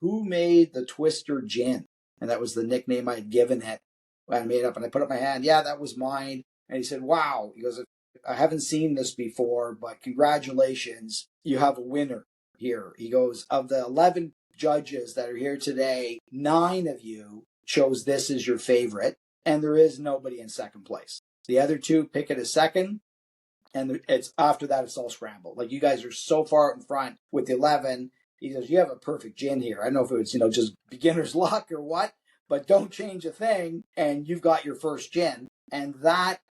who made the Twister gin? And that was the nickname I had given it. I made up and I put up my hand. Yeah, that was mine. And he said, wow. He goes, I haven't seen this before, but congratulations. You have a winner here. He goes, of the 11 judges that are here today, 9 of you chose this as your favorite, and there is nobody in second place. The other 2 pick it as second, and it's after that it's all scrambled. Like, you guys are so far in front with the 11. He says, you have a perfect gin here. I don't know if it was, just beginner's luck or what, but don't change a thing, and you've got your first gin. And that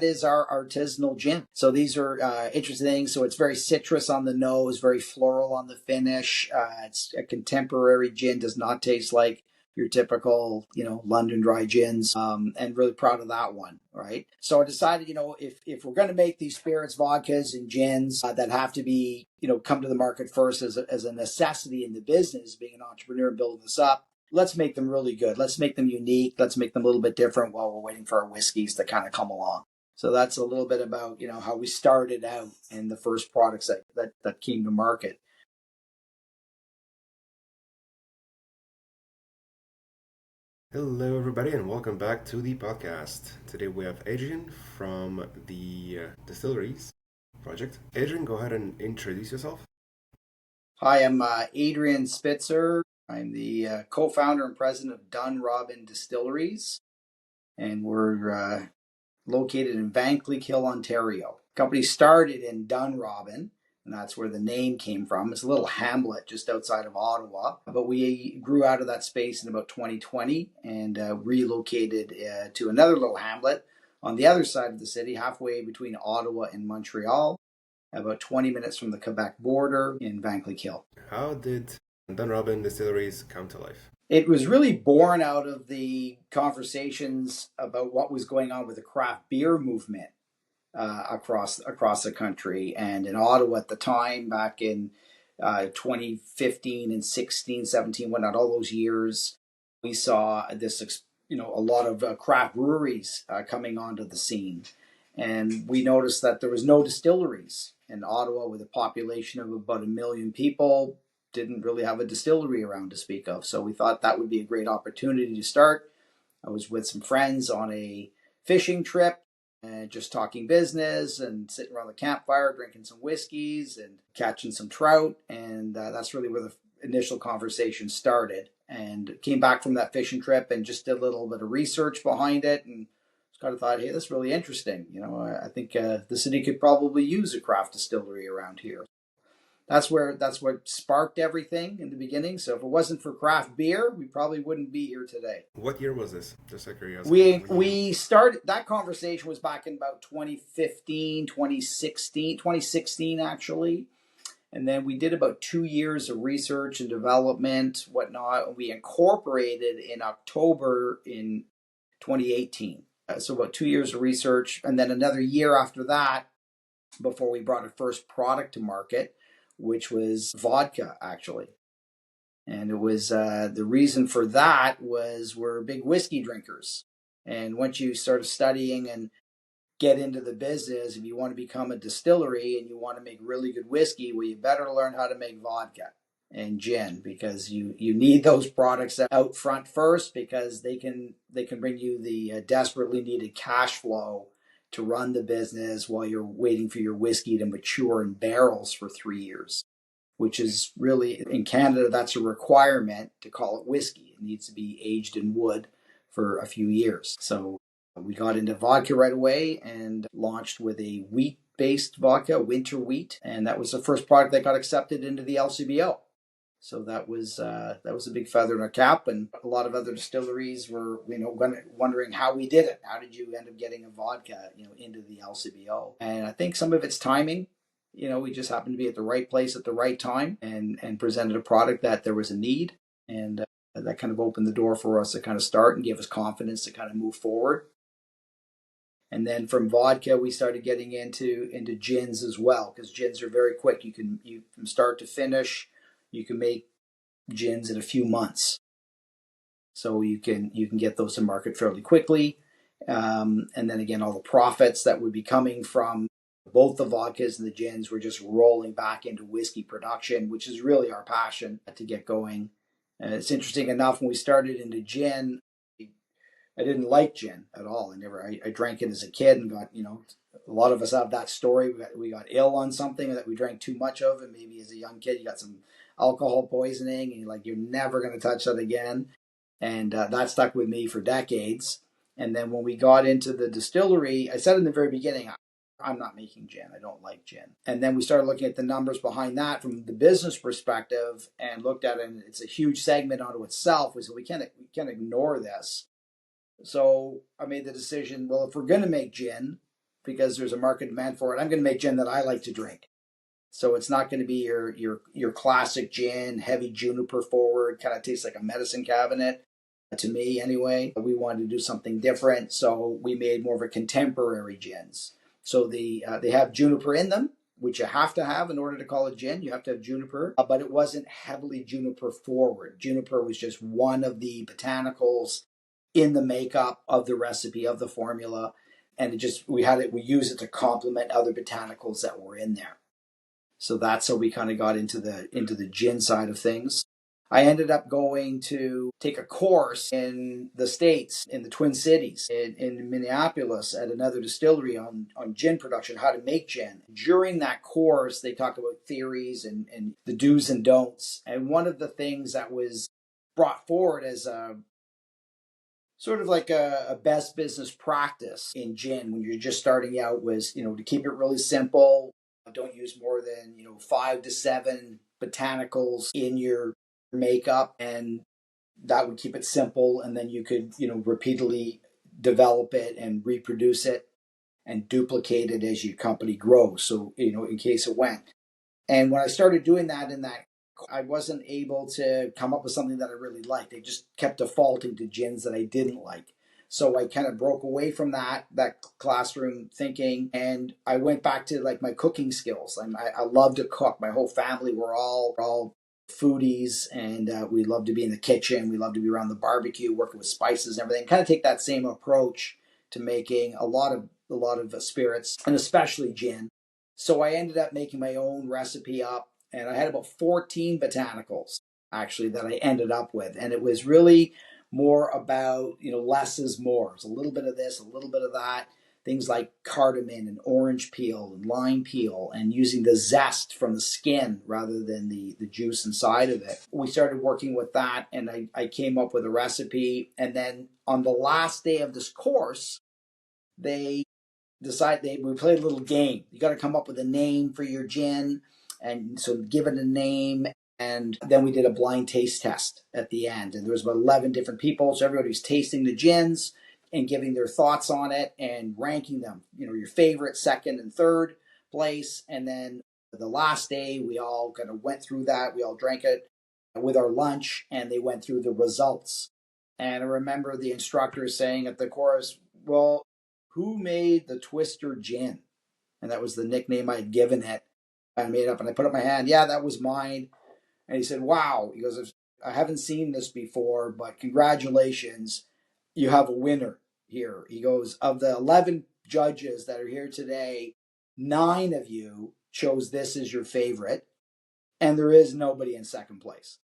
is our artisanal gin. So these are interesting things. So it's very citrus on the nose, very floral on the finish. It's a contemporary gin, does not taste like your typical, London dry gins, and really proud of that one, right? So I decided, if we're going to make these spirits, vodkas, and gins that have to be, come to the market first as a necessity in the business, being an entrepreneur and building this up, let's make them really good. Let's make them unique. Let's make them a little bit different while we're waiting for our whiskeys to kind of come along. So that's a little bit about, how we started out and the first products that came to market. Hello, everybody, and welcome back to the podcast. Today we have Adrian from the Distilleries project. Adrian, go ahead and introduce yourself. Hi, I'm Adrian Spitzer. I'm the co-founder and president of Dunrobin Distilleries, and we're located in Vankleek Hill, Ontario. The company started in Dunrobin, and that's where the name came from. It's a little hamlet just outside of Ottawa, but we grew out of that space in about 2020 and relocated to another little hamlet on the other side of the city, halfway between Ottawa and Montreal, about 20 minutes from the Quebec border in Vankleek Hill. How did Dunrobin Distilleries come to life? It was really born out of the conversations about what was going on with the craft beer movement across the country. And in Ottawa at the time, back in 2015 and 16, 17, whatnot, all those years, we saw this, a lot of craft breweries coming onto the scene. And we noticed that there was no distilleries in Ottawa, with a population of about 1 million people. Didn't really have a distillery around to speak of. So we thought that would be a great opportunity to start. I was with some friends on a fishing trip and just talking business and sitting around the campfire, drinking some whiskeys and catching some trout. And that's really where the initial conversation started. And came back from that fishing trip and just did a little bit of research behind it, and kind of thought, hey, that's really interesting. I think the city could probably use a craft distillery around here. That's what sparked everything in the beginning. So if it wasn't for craft beer, we probably wouldn't be here today. What year was this? Just out of curiosity. We started, that conversation was back in about 2015, 2016 actually. And then we did about 2 years of research and development, whatnot. We incorporated in October in 2018. So about 2 years of research, and then another year after that before we brought our first product to market, which was vodka, actually. And it was the reason for that was we're big whiskey drinkers. And once you start studying and get into the business, if you want to become a distillery and you want to make really good whiskey, well, you better learn how to make vodka and gin, because you need those products out front first, because they can bring you the desperately needed cash flow to run the business while you're waiting for your whiskey to mature in barrels for 3 years, which is really, in Canada, that's a requirement to call it whiskey. It needs to be aged in wood for a few years. So we got into vodka right away and launched with a wheat-based vodka, winter wheat, and that was the first product that got accepted into the LCBO. So that was a big feather in our cap, and a lot of other distilleries were, wondering how we did it. How did you end up getting a vodka, into the LCBO? And I think some of it's timing. We just happened to be at the right place at the right time, and presented a product that there was a need, and that kind of opened the door for us to kind of start and give us confidence to kind of move forward. And then from vodka, we started getting into gins as well, because gins are very quick. You from start to finish. You can make gins in a few months, so you can get those to market fairly quickly. And then again, all the profits that would be coming from both the vodkas and the gins were just rolling back into whiskey production, which is really our passion to get going. And it's interesting enough, when we started into gin, I didn't like gin at all. I drank it as a kid and got, a lot of us have that story. We got ill on something that we drank too much of, and maybe as a young kid you got some alcohol poisoning, and you're never going to touch that again. And that stuck with me for decades. And then when we got into the distillery, I said in the very beginning, I'm not making gin. I don't like gin. And then we started looking at the numbers behind that from the business perspective and looked at it, and it's a huge segment unto itself. We said we can't ignore this. So I made the decision, well, if we're going to make gin, because there's a market demand for it, I'm going to make gin that I like to drink. So it's not going to be your classic gin, heavy juniper forward, kind of tastes like a medicine cabinet. To me, anyway, we wanted to do something different, so we made more of a contemporary gins. So they have juniper in them, which you have to have in order to call it gin. You have to have juniper, but it wasn't heavily juniper forward. Juniper was just one of the botanicals in the makeup of the recipe, of the formula, and we use it to complement other botanicals that were in there. So that's how we kind of got into the gin side of things. I ended up going to take a course in the States, in the Twin Cities, in Minneapolis at another distillery on gin production, how to make gin. During that course, they talked about theories and the do's and don'ts. And one of the things that was brought forward as a sort of like a best business practice in gin when you're just starting out was, to keep it really simple. Don't use more than, 5 to 7 botanicals in your makeup, and that would keep it simple. And then you could, repeatedly develop it and reproduce it and duplicate it as your company grows. So, in case it went. And when I started doing that I wasn't able to come up with something that I really liked. They just kept defaulting to gins that I didn't like. So I kind of broke away from that classroom thinking, and I went back to like my cooking skills. I love to cook. My whole family, we're all foodies, and we love to be in the kitchen. We love to be around the barbecue, working with spices and everything. Kind of take that same approach to making a lot of spirits, and especially gin. So I ended up making my own recipe up, and I had about 14 botanicals actually that I ended up with, and it was really more about, less is more. It's a little bit of this, a little bit of that. Things like cardamom and orange peel and lime peel, and using the zest from the skin rather than the juice inside of it. We started working with that, and I came up with a recipe. And then on the last day of this course, we played a little game. You got to come up with a name for your gin, and so give it a name. And then we did a blind taste test at the end, and there was about 11 different people. So everybody was tasting the gins and giving their thoughts on it and ranking them. Your favorite, second, and third place. And then the last day, we all kind of went through that. We all drank it with our lunch, and they went through the results. And I remember the instructor saying at the course, "Well, who made the Twister gin?" And that was the nickname I had given it. I made up, and I put up my hand. Yeah, that was mine. And he said, "Wow." He goes, "I haven't seen this before, but congratulations. You have a winner here." He goes, "Of the 11 judges that are here today, 9 of you chose this as your favorite, and there is nobody in second place.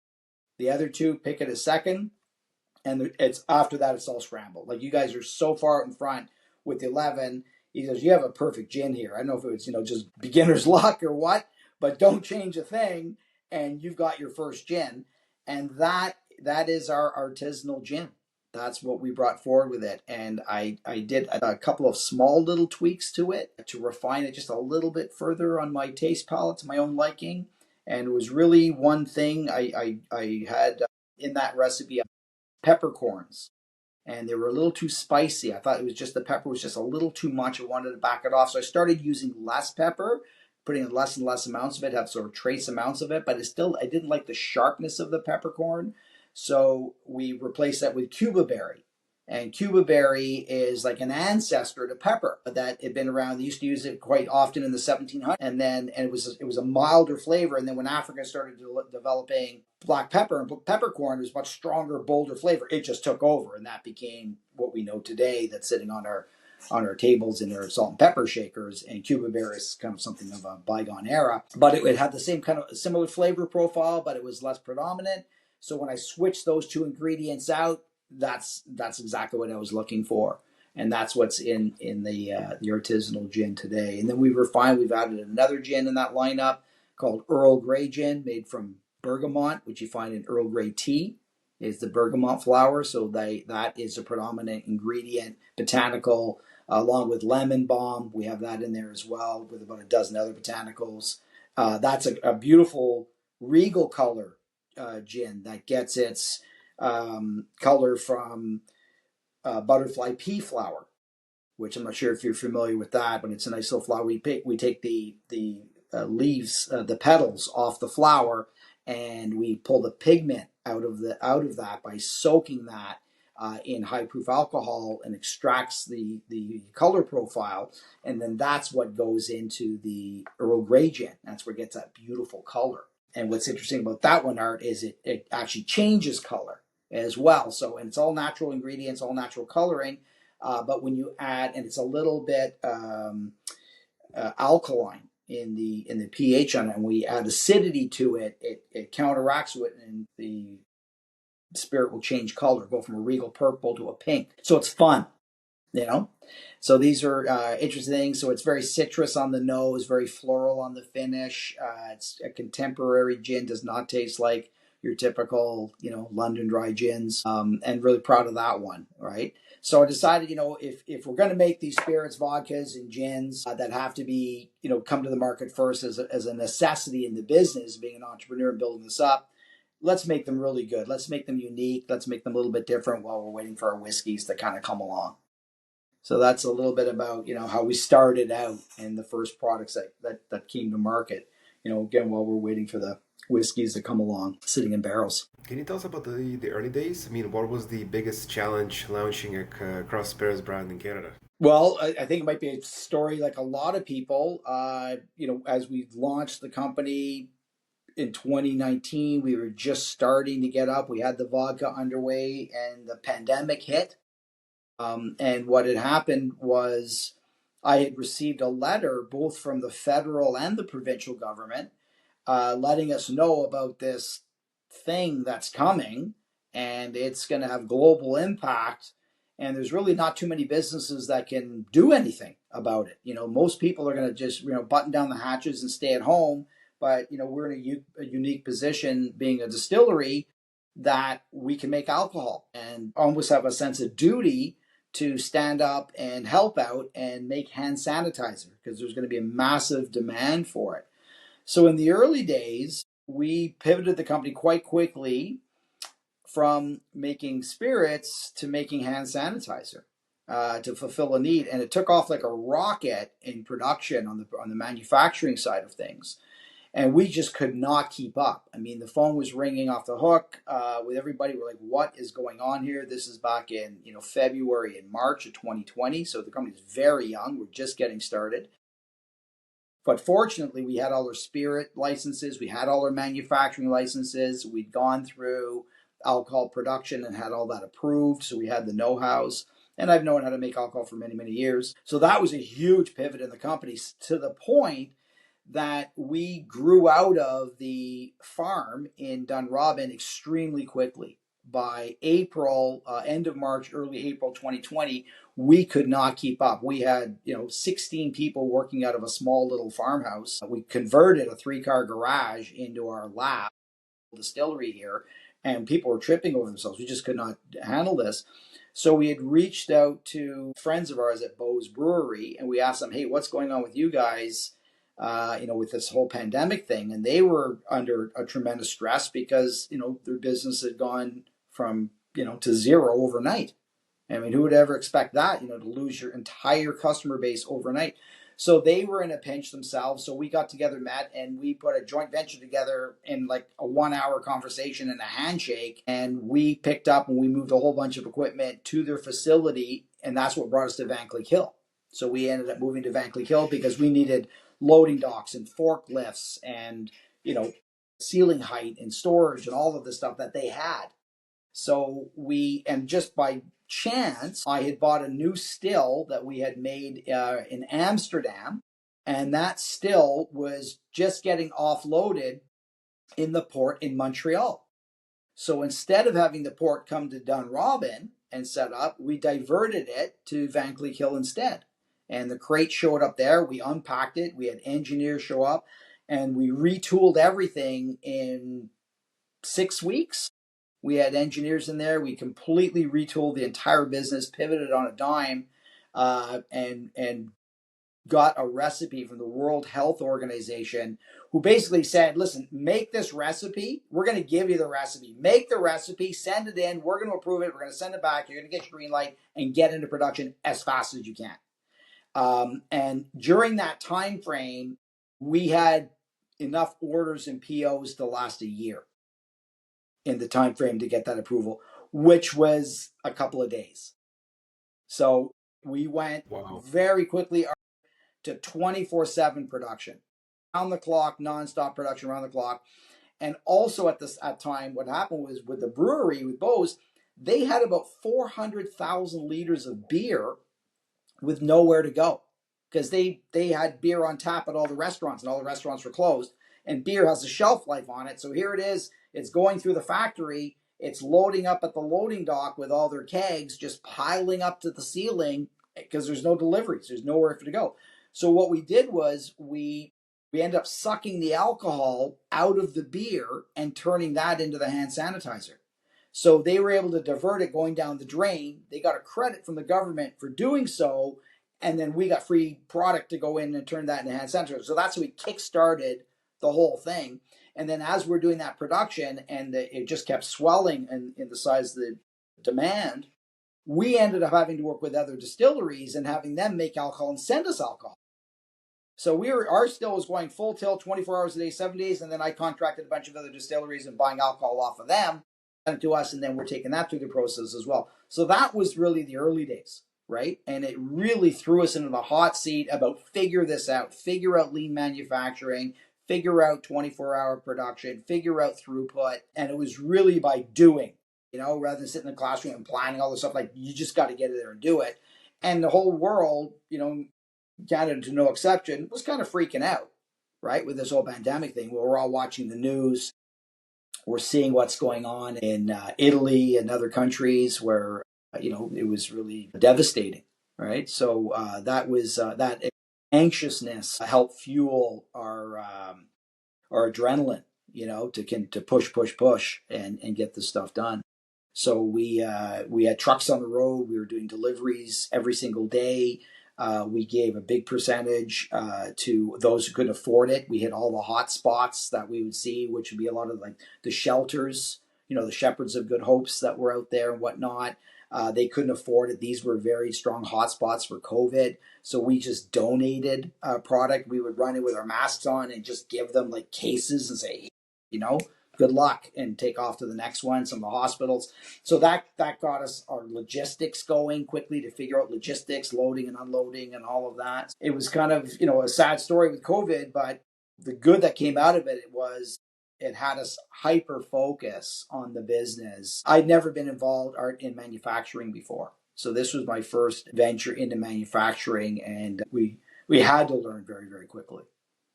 The other 2 pick it as second, and it's after that, it's all scrambled. Like, you guys are so far in front with the 11. He goes, "You have a perfect gin here. I don't know if it was, just beginner's luck or what, but don't change a thing, and you've got your first gin." And that is our artisanal gin. That's what we brought forward with it. And I did a couple of small little tweaks to it to refine it just a little bit further on my taste palette to my own liking. And it was really one thing I had in that recipe, peppercorns. And they were a little too spicy. I thought it was just the pepper was just a little too much. I wanted to back it off. So I started using less pepper, putting in less and less amounts of it, have sort of trace amounts of it, but I didn't like the sharpness of the peppercorn. So we replaced that with Cuba berry. And Cuba berry is like an ancestor to pepper that had been around. They used to use it quite often in the 1700s, and it was a milder flavor. And then when Africa started developing black pepper and peppercorn, it was much stronger, bolder flavor. It just took over, and that became what we know today. That's sitting on our tables in our salt and pepper shakers. And Cuba berry is kind of something of a bygone era, but it had the same kind of similar flavor profile, but it was less predominant. So when I switched those two ingredients out, that's exactly what I was looking for, and that's what's in the artisanal gin today. And then we've added another gin in that lineup called Earl Grey gin, made from bergamot, which you find in Earl Grey tea. Is the bergamot flower, so that is a predominant ingredient, botanical, along with lemon balm. We have that in there as well, with about a dozen other botanicals. That's a beautiful regal color gin that gets its color from butterfly pea flower, which I'm not sure if you're familiar with that, but it's a nice little flower. We take the leaves, the petals off the flower, and we pull the pigment out of that by soaking that in high proof alcohol, and extracts the color profile, and then that's what goes into the Earl Grey gin. That's where it gets that beautiful color. And what's interesting about that one, Art, is it actually changes color as well. So, and it's all natural ingredients, all natural coloring. But when you add, and it's a little bit alkaline in the pH on it, and we add acidity to it, it counteracts it, and the spirit will change color, go from a regal purple to a pink. So it's fun, you know. So these are interesting things. So it's very citrus on the nose, very floral on the finish. It's a contemporary gin, does not taste like your typical, London dry gins, and really proud of that one, right? So I decided, if we're going to make these spirits, vodkas, and gins that have to be, come to the market first as a necessity in the business, being an entrepreneur and building this up, let's make them really good. Let's make them unique. Let's make them a little bit different while we're waiting for our whiskeys to kind of come along. So that's a little bit about, how we started out and the first products that came to market, again, while we're waiting for the whiskeys to come along, sitting in barrels. Can you tell us about the early days? I mean, what was the biggest challenge launching a craft spirits brand in Canada? Well, I think it might be a story like a lot of people. As we launched the company in 2019, we were just starting to get up. We had the vodka underway, and the pandemic hit. And what had happened was I had received a letter both from the federal and the provincial government letting us know about this thing that's coming, and it's going to have global impact. And there's really not too many businesses that can do anything about it. Most people are going to just, button down the hatches and stay at home. But, we're in a unique position being a distillery that we can make alcohol and almost have a sense of duty to stand up and help out and make hand sanitizer, because there's going to be a massive demand for it. So in the early days, we pivoted the company quite quickly from making spirits to making hand sanitizer to fulfill a need. And it took off like a rocket in production on the manufacturing side of things. And we just could not keep up. I mean, the phone was ringing off the hook with everybody. We're like, what is going on here? This is back in February and March of 2020. So the company is very young. We're just getting started. But fortunately, we had all our spirit licenses. We had all our manufacturing licenses. We'd gone through alcohol production and had all that approved. So we had the know-hows. And I've known how to make alcohol for many, many years. So that was a huge pivot in the company, to the point that we grew out of the farm in Dunrobin extremely quickly. By April, end of March, early April 2020, we could not keep up. We had 16 people working out of a small little farmhouse. We converted a 3-car garage into our lab distillery here, and people were tripping over themselves. We just could not handle this. So we had reached out to friends of ours at Beau's Brewery, and we asked them, hey, what's going on with you guys? With this whole pandemic thing. And they were under a tremendous stress because, their business had gone from, to zero overnight. I mean, who would ever expect that, to lose your entire customer base overnight? So they were in a pinch themselves. So we got together, Matt, and we put a joint venture together in like a 1-hour conversation and a handshake. And we picked up and we moved a whole bunch of equipment to their facility. And that's what brought us to Van Cleek Hill. So we ended up moving to Van Cleek Hill because we needed loading docks and forklifts and, ceiling height and storage and all of the stuff that they had. So and just by chance, I had bought a new still that we had made in Amsterdam. And that still was just getting offloaded in the port in Montreal. So instead of having the port come to Dunrobin and set up, we diverted it to Van Cleek Hill instead. And the crate showed up there. We unpacked it. We had engineers show up, and we retooled everything in 6 weeks. We had engineers in there. We completely retooled the entire business, pivoted on a dime, and got a recipe from the World Health Organization, who basically said, listen, make this recipe. We're going to give you the recipe. Make the recipe, send it in. We're going to approve it. We're going to send it back. You're going to get your green light and get into production as fast as you can. And during that time frame, we had enough orders and POs to last a year in the time frame to get that approval, which was a couple of days. So we went very quickly to 24/7 production, around the clock, nonstop production around the clock. And also at time, what happened was with the brewery, with Bose, they had about 400,000 liters of beer with nowhere to go, because they had beer on tap at all the restaurants, and all the restaurants were closed. And beer has a shelf life on it. So here it is. It's going through the factory. It's loading up at the loading dock with all their kegs, just piling up to the ceiling, because there's no deliveries. There's nowhere for it to go. So what we did was we ended up sucking the alcohol out of the beer and turning that into the hand sanitizer. So they were able to divert it going down the drain. They got a credit from the government for doing so, and then we got free product to go in and turn that into hand sanitizer. So that's how we kick-started the whole thing. And then as we're doing that production, and it just kept swelling in the size of the demand, we ended up having to work with other distilleries and having them make alcohol and send us alcohol. So our still was going full tilt, 24 hours a day, 7 days, and then I contracted a bunch of other distilleries and buying alcohol off of them, sent it to us, and then we're taking that through the process as well. So that was really the early days, right? And it really threw us into the hot seat about figure this out, figure out lean manufacturing, figure out 24-hour production, figure out throughput. And it was really by doing, rather than sitting in the classroom and planning all this stuff. Like, you just got to get in there and do it. And the whole world, Canada to no exception, was kind of freaking out, right, with this whole pandemic thing. We're all watching the news. We're seeing what's going on in Italy and other countries where, it was really devastating, right? So that was that anxiousness helped fuel our adrenaline, to push and get this stuff done. So we had trucks on the road. We were doing deliveries every single day. We gave a big percentage to those who couldn't afford it. We hit all the hot spots that we would see, which would be a lot of like the shelters, the Shepherds of Good Hopes that were out there and whatnot. They couldn't afford it. These were very strong hotspots for COVID. So we just donated product. We would run it with our masks on and just give them like cases and say, good luck, and take off to the next one. Some of the hospitals. So that got us our logistics going quickly to figure out logistics, loading and unloading and all of that. It was kind of, a sad story with COVID, but the good that came out of it was it had us hyper focus on the business. I'd never been involved in manufacturing before. So this was my first venture into manufacturing, and we had to learn very, very quickly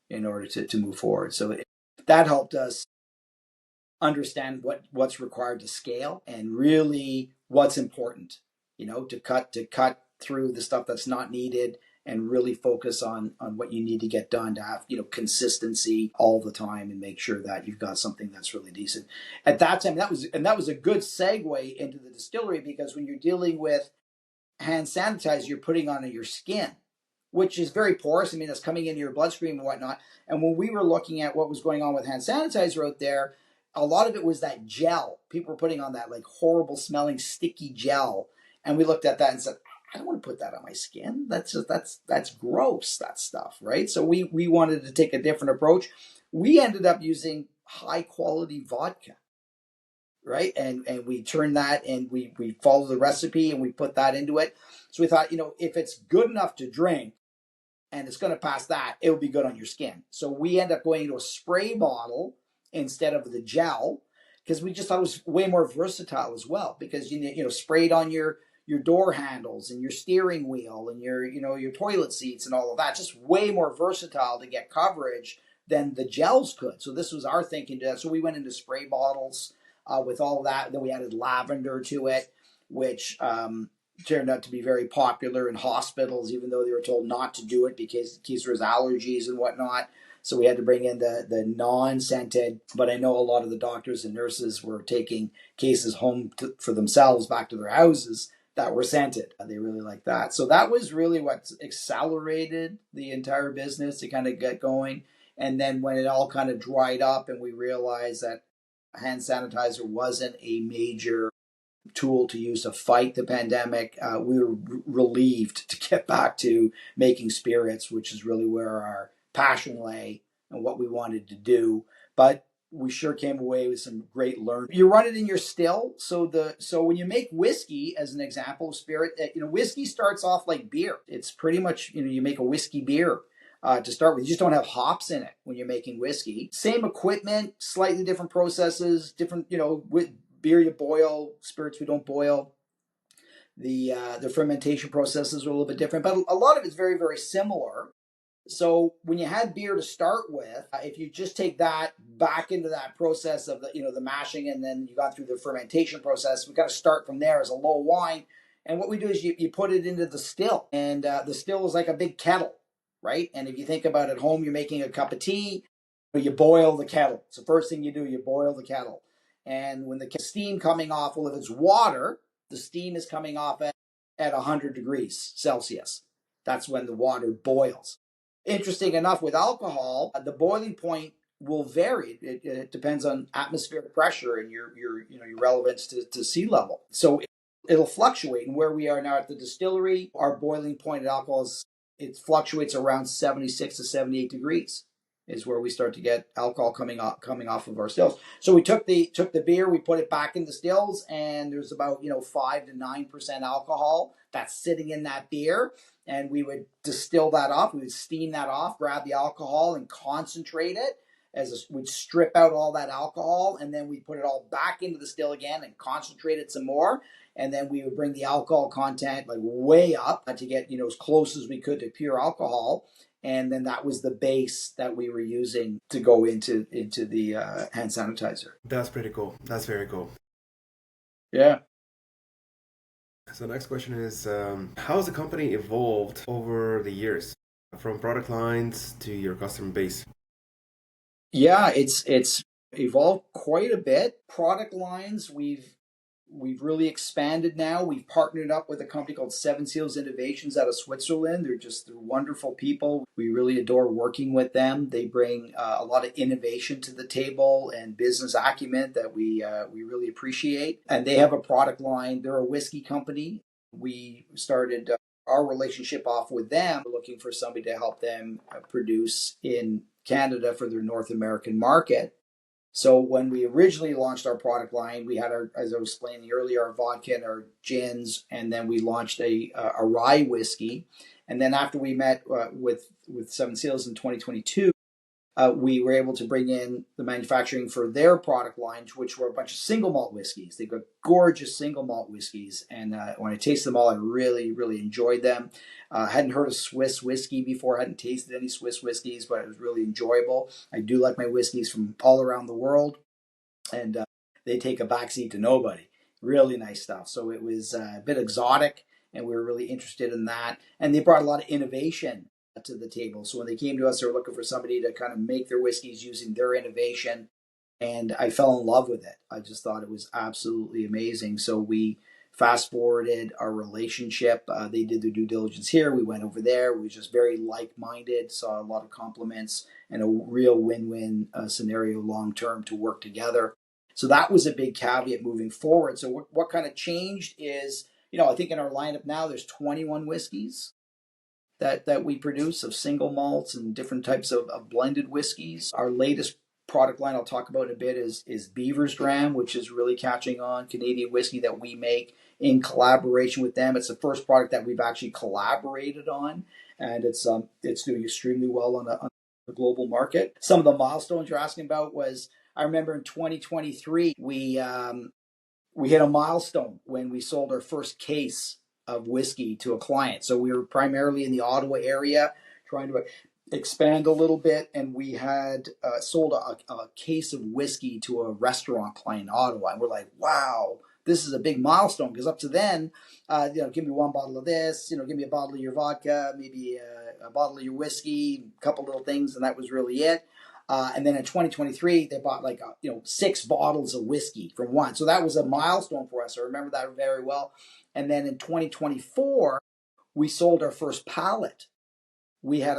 in order to move forward. So that helped us understand what's required to scale and really what's important, to cut through the stuff that's not needed and really focus on what you need to get done to have, consistency all the time and make sure that you've got something that's really decent. At that time, that was a good segue into the distillery, because when you're dealing with hand sanitizer, you're putting on your skin, which is very porous. I mean, it's coming into your bloodstream and whatnot. And when we were looking at what was going on with hand sanitizer out there, a lot of it was that gel. People were putting on that like horrible smelling sticky gel. And we looked at that and said, I don't want to put that on my skin. That's gross, that stuff, right? So we wanted to take a different approach. We ended up using high quality vodka, right? And we turned that, and we followed the recipe and we put that into it. So we thought, if it's good enough to drink and it's going to pass that, it will be good on your skin. So we end up going into a spray bottle instead of the gel, because we just thought it was way more versatile as well, because sprayed on your door handles and your steering wheel and your toilet seats and all of that, just way more versatile to get coverage than the gels could. So this was our thinking to that. So we went into spray bottles. with all that. Then we added lavender to it, which turned out to be very popular in hospitals, even though they were told not to do it because in case there was allergies and whatnot. So we had to bring in the non-scented, but I know a lot of the doctors and nurses were taking cases home for themselves back to their houses that were scented. They really liked that. So that was really what accelerated the entire business to kind of get going. And then when it all kind of dried up and we realized that hand sanitizer wasn't a major tool to use to fight the pandemic, we were relieved to get back to making spirits, which is really where our passion lay and what we wanted to do. But we sure came away with some great learning. You run it in your still. So when you make whiskey, as an example of spirit, whiskey starts off like beer. It's pretty much, you make a whiskey beer. To start with, you just don't have hops in it when you're making whiskey. Same equipment, slightly different processes, different, with beer you boil, spirits we don't boil. The fermentation processes are a little bit different, but a lot of it's very, very similar. So when you had beer to start with, if you just take that back into that process of the mashing, and then you got through the fermentation process, we got to start from there as a low wine. And what we do is you put it into the still, and the still is like a big kettle, right? And if you think about at home, you're making a cup of tea, you boil the kettle. So first thing you do, you boil the kettle. And when the steam coming off, well, if it's water, the steam is coming off at 100 degrees Celsius. That's when the water boils. Interesting enough, with alcohol, the boiling point will vary. It depends on atmospheric pressure and your relevance to sea level. So it'll fluctuate. And where we are now at the distillery, our boiling point at alcohol it fluctuates around 76 to 78 degrees. Is where we start to get alcohol coming off of our stills. So we took the beer, we put it back in the stills, and there's about 5 to 9% alcohol that's sitting in that beer, and we would distill that off. We would steam that off, grab the alcohol, and concentrate it. We'd strip out all that alcohol, and then we put it all back into the still again and concentrate it some more. And then we would bring the alcohol content like way up to get as close as we could to pure alcohol. And then that was the base that we were using to go into the hand sanitizer. That's pretty cool. That's very cool. Yeah. So the next question is, how has the company evolved over the years, from product lines to your customer base? Yeah, it's evolved quite a bit. Product lines, we've really expanded now. We've partnered up with a company called Seven Seals Innovations out of Switzerland. They're wonderful people. We really adore working with them. They bring a lot of innovation to the table and business acumen that we really appreciate. And they have a product line. They're a whiskey company. We started our relationship off with them, looking for somebody to help them produce in Canada for their North American market. So when we originally launched our product line, we had as I was explaining earlier, our vodka and our gins, and then we launched a rye whiskey. And then after we met with Seven Seals in 2022, we were able to bring in the manufacturing for their product lines, which were a bunch of single malt whiskeys. They've got gorgeous single malt whiskeys. And when I tasted them all, I really, really enjoyed them. Hadn't heard of Swiss whiskey before, hadn't tasted any Swiss whiskeys, but it was really enjoyable. I do like my whiskeys from all around the world, and they take a backseat to nobody. Really nice stuff. So it was a bit exotic, and we were really interested in that. And they brought a lot of innovation to the table. So when they came to us, they were looking for somebody to kind of make their whiskeys using their innovation. And I fell in love with it. I just thought it was absolutely amazing. So we fast forwarded our relationship. They did their due diligence here. We went over there. We were just very like-minded, saw a lot of compliments, and a real win-win scenario long-term to work together. So that was a big caveat moving forward. So what kind of changed is, I think in our lineup now, there's 21 whiskeys that we produce of single malts and different types of blended whiskeys. Our latest product line I'll talk about in a bit is Beaver's Dram, which is really catching on. Canadian whiskey that we make in collaboration with them. It's the first product that we've actually collaborated on, and it's doing extremely well on the global market. Some of the milestones you're asking about was, I remember in 2023 we hit a milestone when we sold our first case of whiskey to a client. So we were primarily in the Ottawa area trying to expand a little bit, and we had sold a case of whiskey to a restaurant client in Ottawa, and we're like, wow, this is a big milestone, because up to then, give me one bottle of this, give me a bottle of your vodka, maybe a bottle of your whiskey, a couple little things, and that was really it. And then in 2023, they bought 6 bottles of whiskey from one. So that was a milestone for us. I remember that very well. And then in 2024, we sold our first pallet. We had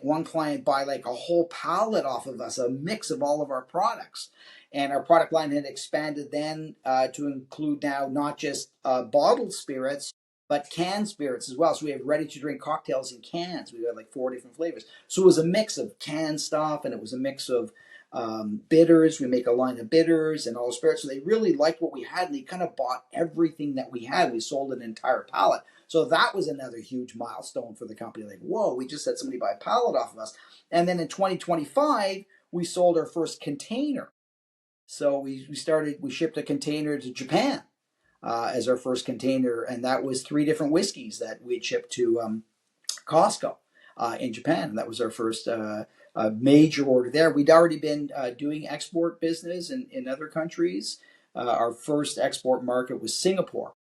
one client buy like a whole pallet off of us, a mix of all of our products. And our product line had expanded then to include now not just bottled spirits, but canned spirits as well. So we have ready to drink cocktails in cans. We had like 4 different flavors. So it was a mix of canned stuff, and it was a mix of bitters. We make a line of bitters and all spirits. So they really liked what we had, and they kind of bought everything that we had. We sold an entire pallet. So that was another huge milestone for the company. Like, whoa, we just had somebody buy a pallet off of us. And then in 2025, we sold our first container. So we shipped a container to Japan as our first container. And that was 3 different whiskeys that we shipped to Costco in Japan. And that was our first major order there. We'd already been doing export business in other countries. Our first export market was Singapore.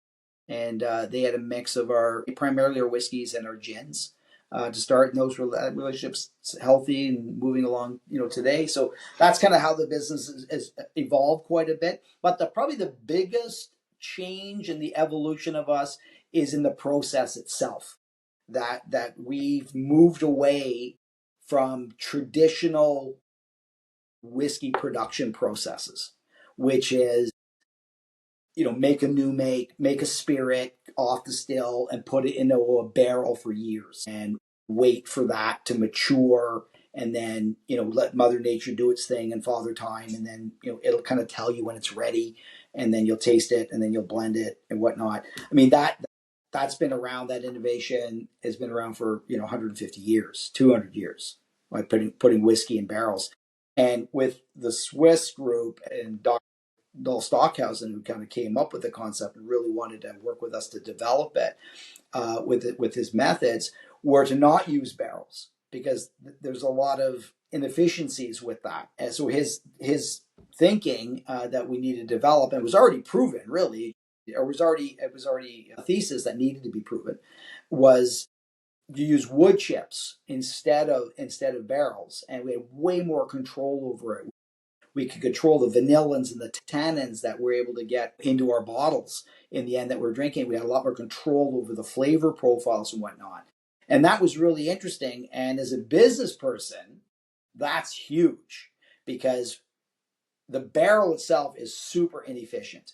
And they had a mix of primarily our whiskeys and our gins to start, and those relationships healthy and moving along, today. So that's kind of how the business has evolved quite a bit. But probably the biggest change in the evolution of us is in the process itself. That we've moved away from traditional whiskey production processes, which is make a new make a spirit off the still and put it into a barrel for years and wait for that to mature, and then, let Mother Nature do its thing and Father Time, and then, it'll kind of tell you when it's ready, and then you'll taste it, and then you'll blend it and whatnot. I mean, that's been around, that innovation has been around for, 150 years, 200 years, like putting whiskey in barrels. And with the Swiss group and Dr. Dol Stockhausen, who kind of came up with the concept and really wanted to work with us to develop it with his methods, were to not use barrels, because there's a lot of inefficiencies with that. And so his thinking that we needed to develop, and it was already proven, really, it was already a thesis that needed to be proven, was you use wood chips instead of barrels, and we had way more control over it. We could control the vanillins and the tannins that we're able to get into our bottles in the end that we're drinking. We had a lot more control over the flavor profiles and whatnot. And that was really interesting. And as a business person, that's huge, because the barrel itself is super inefficient.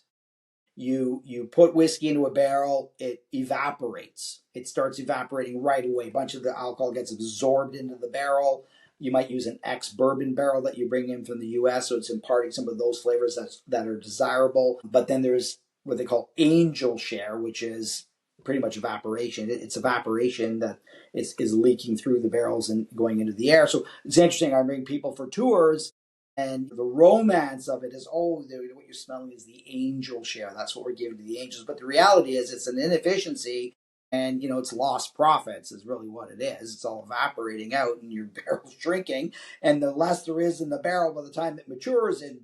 You put whiskey into a barrel, it evaporates. It starts evaporating right away. A bunch of the alcohol gets absorbed into the barrel. You might use an ex-bourbon barrel that you bring in from the U.S., so it's imparting some of those flavors that are desirable. But then there's what they call angel share, which is pretty much evaporation. It's evaporation that is leaking through the barrels and going into the air. So it's interesting. I bring people for tours, and the romance of it is, what you're smelling is the angel share. That's what we're giving to the angels. But the reality is it's an inefficiency. And, it's lost profits is really what it is. It's all evaporating out and your barrel's shrinking. And the less there is in the barrel by the time it matures in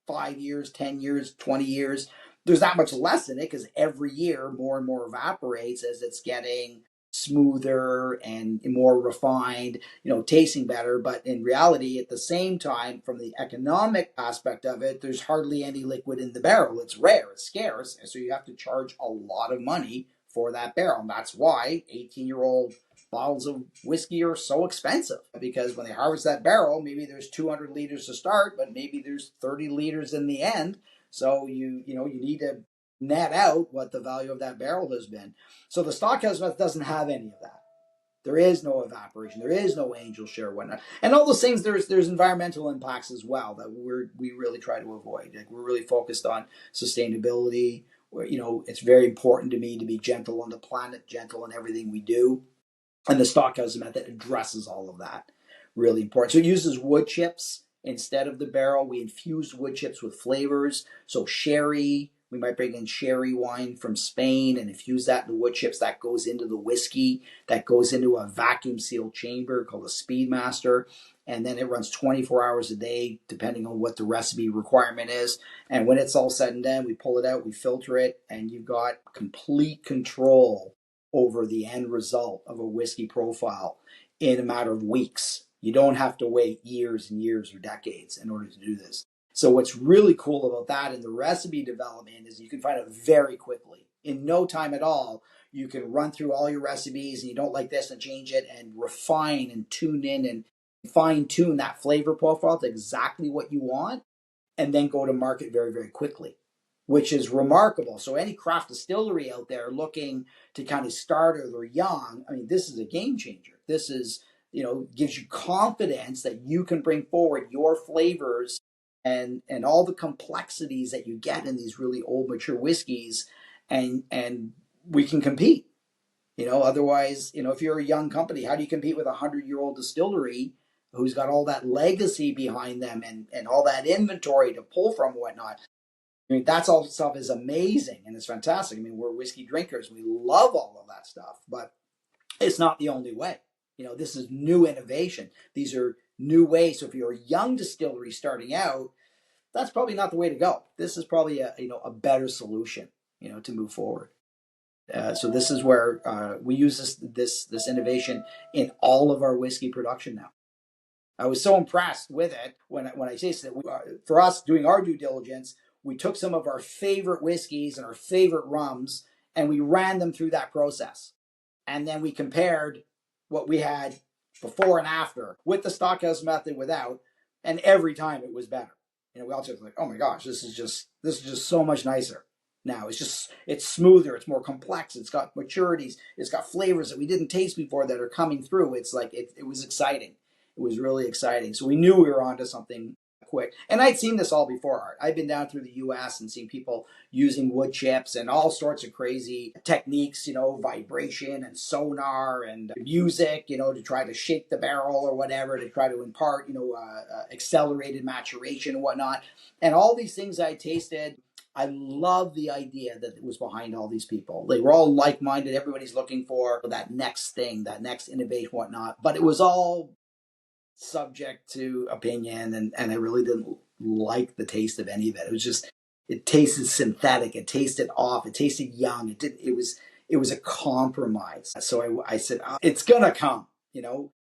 5 years, 10 years, 20 years, there's not much less in it, because every year more and more evaporates as it's getting smoother and more refined, tasting better. But in reality, at the same time, from the economic aspect of it, there's hardly any liquid in the barrel. It's rare, it's scarce. And so you have to charge a lot of money for that barrel. And that's why 18-year-old bottles of whiskey are so expensive, because when they harvest that barrel, maybe there's 200 liters to start, but maybe there's 30 liters in the end. So you need to net out what the value of that barrel has been. So the Stockhouse method doesn't have any of that. There is no evaporation. There is no angel share, whatnot, and all those things. There's environmental impacts as well that we really try to avoid. Like, we're really focused on sustainability. Where, it's very important to me to be gentle on the planet, gentle in everything we do, and the Stockhouse method addresses all of that. Really important. So it uses wood chips instead of the barrel. We infused wood chips with flavors, so sherry, We might bring in sherry wine from Spain and infuse that in the wood chips. That goes into the whiskey, that goes into a vacuum sealed chamber called a Speedmaster. And then it runs 24 hours a day, depending on what the recipe requirement is. And when it's all said and done, we pull it out, we filter it, and you've got complete control over the end result of a whiskey profile in a matter of weeks. You don't have to wait years and years or decades in order to do this. So what's really cool about that in the recipe development is you can find it very quickly. In no time at all, you can run through all your recipes and you don't like this and change it and refine and tune in and fine tune that flavor profile to exactly what you want and then go to market very, very quickly, which is remarkable. So any craft distillery out there looking to kind of start or they're young, I mean, this is a game changer. This is, gives you confidence that you can bring forward your flavors and all the complexities that you get in these really old, mature whiskeys, and we can compete. Otherwise, if you're a young company, how do you compete with a 100-year-old distillery who's got all that legacy behind them and all that inventory to pull from and whatnot? I mean, that's all stuff is amazing and it's fantastic. I mean, we're whiskey drinkers. We love all of that stuff, but it's not the only way. This is new innovation. These are new ways. So if you're a young distillery starting out, that's probably not the way to go. This is probably a better solution, to move forward. So this is where we use this innovation in all of our whiskey production now. I was so impressed with it when I tasted it. For us doing our due diligence, we took some of our favorite whiskeys and our favorite rums and we ran them through that process. And then we compared what we had before and after with the stockhouse method without, and every time it was better. We all just like, oh my gosh, this is just so much nicer. Now it's smoother, it's more complex, it's got maturities, it's got flavors that we didn't taste before that are coming through. It's like it was exciting. It was really exciting. So we knew we were onto something quick. And I'd seen this all before, Art. I'd been down through the US and seen people using wood chips and all sorts of crazy techniques, vibration and sonar and music, to try to shake the barrel or whatever, to try to impart, accelerated maturation and whatnot. And all these things I tasted, I love the idea that it was behind all these people. They were all like-minded. Everybody's looking for that next thing, that next innovation, whatnot. But it was all subject to opinion, and I really didn't like the taste of any of it. It tasted synthetic. It tasted off. It tasted young. It was a compromise. So I said, it's gonna come.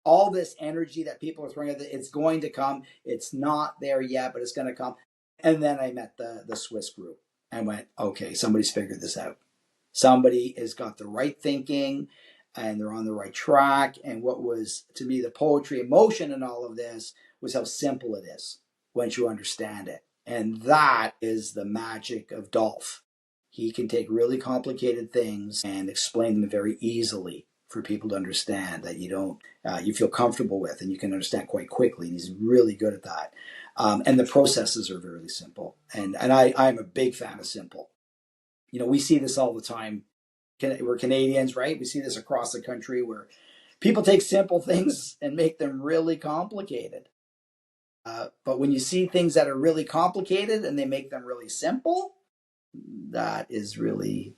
All this energy that people are throwing at it, it's going to come. It's not there yet, but it's gonna come. And then I met the Swiss group and went, okay, somebody's figured this out. Somebody has got the right thinking and they're on the right track. And what was, to me, the poetry, emotion in all of this was how simple it is once you understand it. And that is the magic of Dolph. He can take really complicated things and explain them very easily for people to understand that you feel comfortable with and you can understand quite quickly. And he's really good at that. And the processes are very simple. And I'm a big fan of simple. We see this all the time. We're Canadians, right? We see this across the country where people take simple things and make them really complicated. But when you see things that are really complicated and they make them really simple, that is really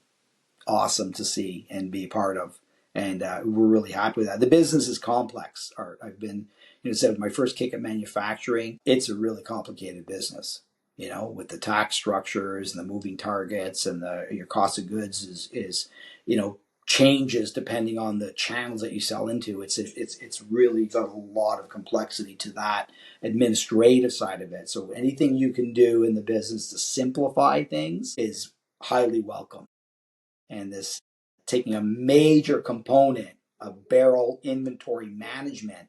awesome to see and be part of. And we're really happy with that. The business is complex, Art. I've been, said my first kick at manufacturing, it's a really complicated business. With the tax structures and the moving targets and your cost of goods is changes depending on the channels that you sell into. It's really got a lot of complexity to that administrative side of it. So anything you can do in the business to simplify things is highly welcome. And this taking a major component of barrel inventory management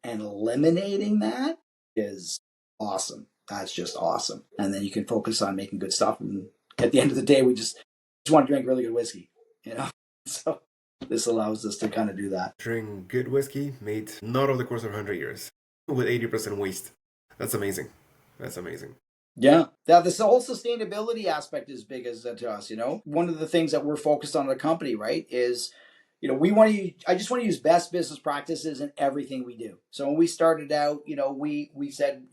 and eliminating that is awesome. That's just awesome. And then you can focus on making good stuff. And at the end of the day, we just want to drink really good whiskey, So this allows us to kind of do that. Drink good whiskey made not over the course of 100 years with 80% waste. That's amazing. That's amazing. Yeah. Now, this whole sustainability aspect is big as to us, One of the things that we're focused on at a company, right, is, I just want to use best business practices in everything we do. So when we started out, we said,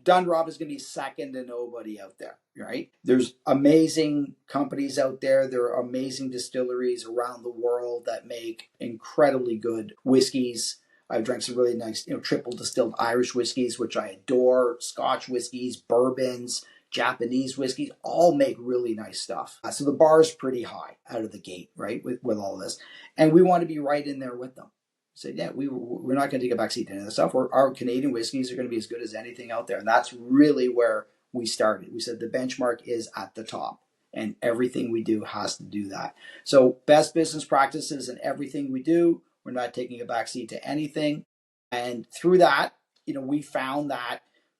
Dunrobin is going to be second to nobody out there, right? There's amazing companies out there. There are amazing distilleries around the world that make incredibly good whiskeys. I've drank some really nice, triple distilled Irish whiskeys, which I adore, Scotch whiskeys, bourbons, Japanese whiskeys, all make really nice stuff. So the bar is pretty high out of the gate, right, with all of this. And we want to be right in there with them. Say, yeah, we're not going to take a backseat to any of this stuff. Our Canadian whiskeys are going to be as good as anything out there. And that's really where we started. We said the benchmark is at the top, and everything we do has to do that. So best business practices in everything we do. We're not taking a backseat to anything. And through that, we found that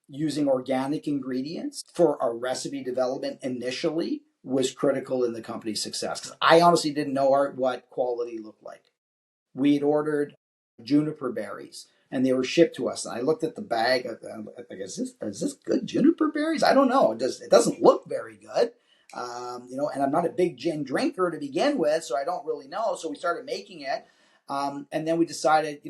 using organic ingredients for our recipe development initially was critical in the company's success. Because I honestly didn't know what quality looked like. We had ordered juniper berries and they were shipped to us. And I looked at the bag. I'm like, is this good juniper berries? I don't know. It doesn't look very good. And I'm not a big gin drinker to begin with, so I don't really know. So we started making it. And then we decided,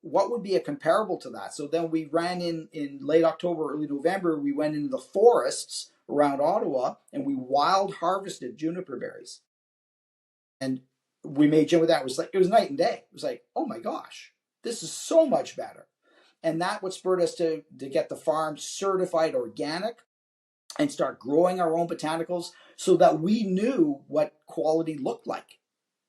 what would be a comparable to that? So then we ran in late October, early November, we went into the forests around Ottawa and we wild harvested juniper berries. And we made gin with that. It was night and day. It was like, oh my gosh, this is so much better. And that what spurred us to get the farm certified organic and start growing our own botanicals so that we knew what quality looked like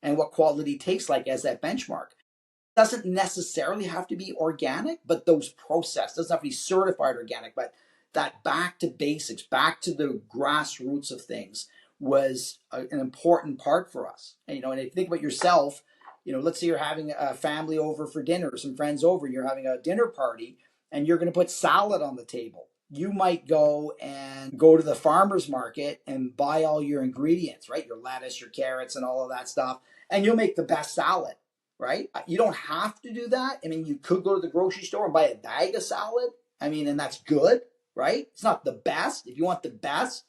and what quality tastes like as that benchmark. It doesn't necessarily have to be organic, but those process doesn't have to be certified organic, but that back to basics, back to the grassroots of things was an important part for us. And, and if you think about yourself, let's say you're having a family over for dinner, some friends over, and you're having a dinner party, and you're going to put salad on the table. You might go to the farmer's market and buy all your ingredients, right? Your lettuce, your carrots, and all of that stuff, and you'll make the best salad, right? You don't have to do that. I mean, you could go to the grocery store and buy a bag of salad. I mean, and that's good, right? It's not the best. If you want the best,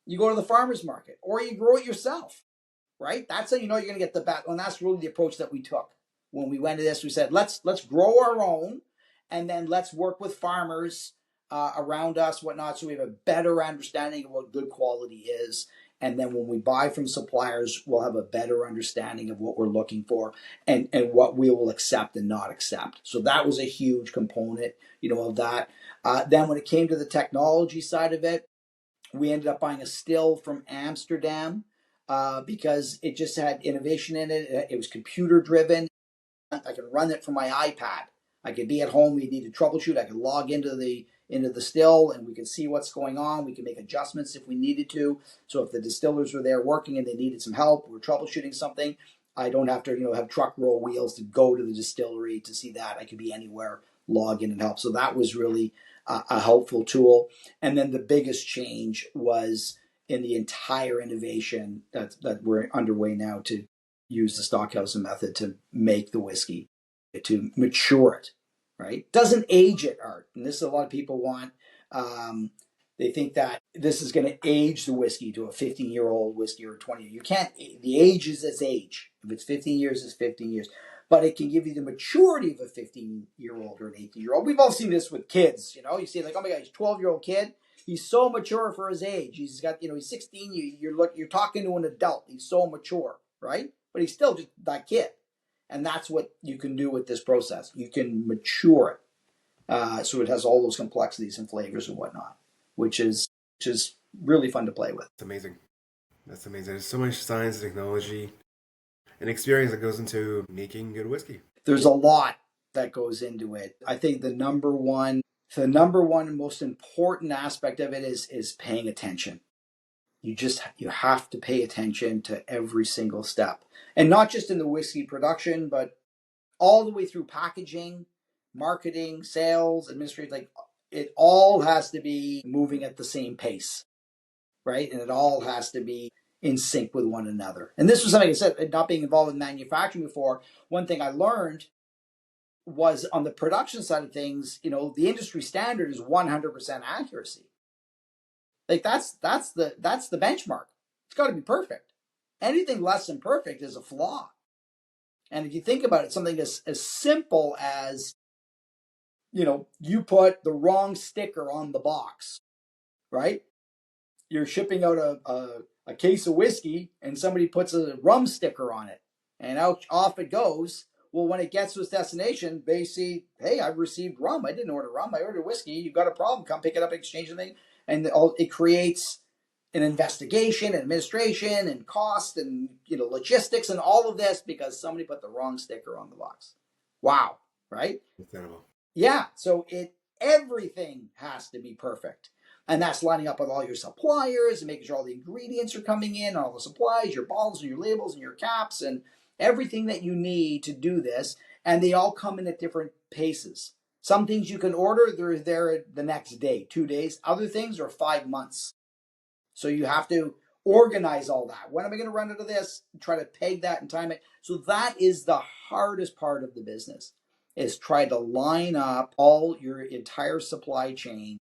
you go to the farmer's market or you grow it yourself, right? That's how you know you're going to get the best. And that's really the approach that we took. When we went to this, we said, let's grow our own and then let's work with farmers around us, whatnot, so we have a better understanding of what good quality is. And then when we buy from suppliers, we'll have a better understanding of what we're looking for and what we will accept and not accept. So that was a huge component, of that. Then when it came to the technology side of it, we ended up buying a still from Amsterdam because it just had innovation in it. It was computer driven. I could run it from my iPad. I could be at home. We need to troubleshoot. I could log into the still and we could see what's going on. We could make adjustments if we needed to. So if the distillers were there working and they needed some help, we're troubleshooting something, I don't have to, have truck roll wheels to go to the distillery to see that. I could be anywhere, log in and help. So that was really a helpful tool. And then the biggest change was in the entire innovation that we're underway now to use the stockhausen method to make the whiskey, to mature it, right? Doesn't age it, Art. And this is a lot of people want. They think that this is going to age the whiskey to a 15-year-old whiskey or 20. You can't. The age is its age. If it's 15 years, it's 15 years. But it can give you the maturity of a 15-year-old or an 18-year-old. We've all seen this with kids. You see like, oh my God, he's a 12-year-old kid. He's so mature for his age. He's got, he's 16. You're talking to an adult. He's so mature, right? But he's still just that kid. And that's what you can do with this process. You can mature it. So it has all those complexities and flavors and whatnot, which is really fun to play with. It's amazing. That's amazing. There's so much science, technology, and experience that goes into making good whiskey. There's a lot that goes into it. I think the number one most important aspect of it is paying attention. You have to pay attention to every single step. And not just in the whiskey production, but all the way through packaging, marketing, sales, administration. Like it all has to be moving at the same pace, right? And it all has to be in sync with one another. And this was something I said, not being involved in manufacturing before, one thing I learned was on the production side of things, the industry standard is 100% accuracy. Like that's the benchmark. It's got to be perfect. Anything less than perfect is a flaw. And if you think about it, something as simple as you put the wrong sticker on the box, right? You're shipping out a case of whiskey and somebody puts a rum sticker on it, and out off it goes. Well, when it gets to its destination, they see, hey, I've received rum. I didn't order rum. I ordered whiskey. You've got a problem. Come pick it up, exchange the thing. And it creates an investigation, administration, and cost, and logistics, and all of this because somebody put the wrong sticker on the box. Wow, right? Incredible. Yeah. So everything has to be perfect. And that's lining up with all your suppliers and making sure all the ingredients are coming in, all the supplies, your bottles and your labels and your caps and everything that you need to do this. And they all come in at different paces. Some things you can order, they're there the next day, 2 days. Other things are 5 months. So you have to organize all that. When am I going to run into this? Try to peg that and time it. So that is the hardest part of the business, is try to line up all your entire supply chain,